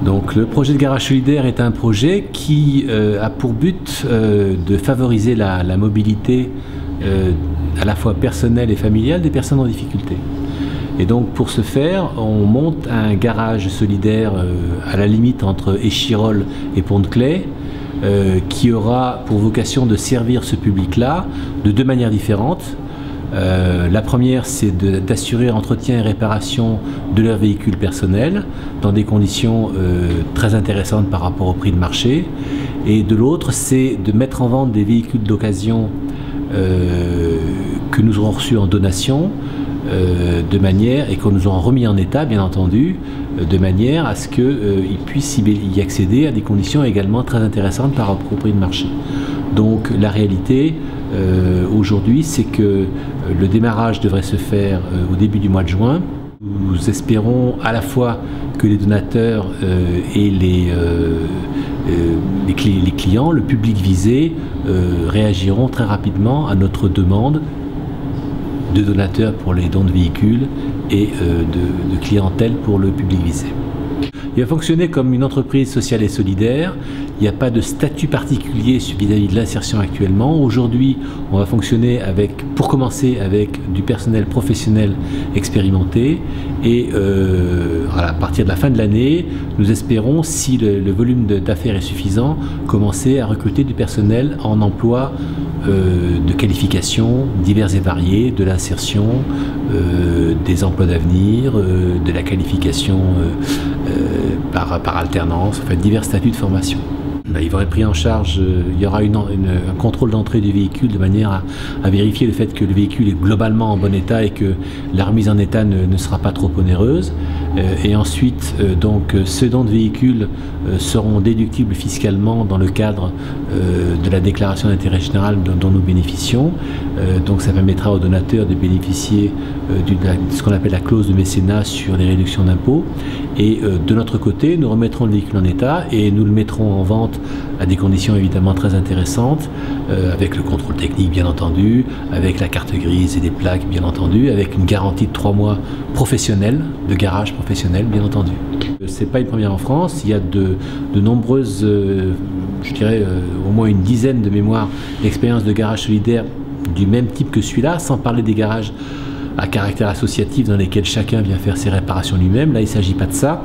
Donc le projet de garage solidaire est un projet qui a pour but de favoriser la mobilité à la fois personnelle et familiale des personnes en difficulté. Et donc pour ce faire, on monte un garage solidaire à la limite entre Échirolles et Pont-de-Claix, qui aura pour vocation de servir ce public-là de deux manières différentes. La première, c'est d'assurer entretien et réparation de leur véhicule personnel dans des conditions très intéressantes par rapport au prix de marché. Et de l'autre, c'est de mettre en vente des véhicules d'occasion que nous aurons reçus en donation, de manière, et que nous aurons remis en état, bien entendu, de manière à ce qu'ils puissent y accéder à des conditions également très intéressantes par rapport au prix de marché. Donc la réalité aujourd'hui, c'est que le démarrage devrait se faire au début du mois de juin. Nous espérons à la fois que les donateurs et les clients, le public visé, réagiront très rapidement à notre demande de donateurs pour les dons de véhicules et de clientèle pour le public visé. Il va fonctionner comme une entreprise sociale et solidaire. Il n'y a pas de statut particulier vis-à-vis de l'insertion actuellement. Aujourd'hui, on va fonctionner pour commencer avec du personnel professionnel expérimenté. Et à partir de la fin de l'année, nous espérons, si le volume d'affaires est suffisant, commencer à recruter du personnel en emploi de qualifications diverses et variées, de l'insertion, des emplois d'avenir, de la qualification par alternance, en fait, divers statuts de formation. Il va être pris en charge, il y aura un contrôle d'entrée du véhicule de manière à vérifier le fait que le véhicule est globalement en bon état et que la remise en état ne sera pas trop onéreuse. Et ensuite, donc, ces dons de véhicules seront déductibles fiscalement dans le cadre de la déclaration d'intérêt général dont nous bénéficions. Donc ça permettra aux donateurs de bénéficier de ce qu'on appelle la clause de mécénat sur les réductions d'impôts. Et de notre côté, nous remettrons le véhicule en état et nous le mettrons en vente à des conditions évidemment très intéressantes, avec le contrôle technique bien entendu, avec la carte grise et des plaques bien entendu, avec une garantie de 3 mois professionnelle, de garage professionnel bien entendu. C'est pas une première en France, il y a de nombreuses, je dirais au moins une dizaine de mémoires d'expériences de garage solidaire du même type que celui-là, sans parler des garages à caractère associatif dans lesquels chacun vient faire ses réparations lui-même. Là, il ne s'agit pas de ça.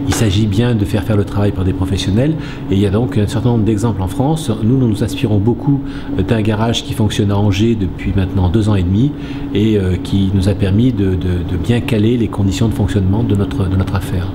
Il s'agit bien de faire le travail par des professionnels, et il y a donc un certain nombre d'exemples en France. Nous nous inspirons beaucoup d'un garage qui fonctionne à Angers depuis maintenant 2 ans et demi et qui nous a permis de bien caler les conditions de fonctionnement de notre affaire.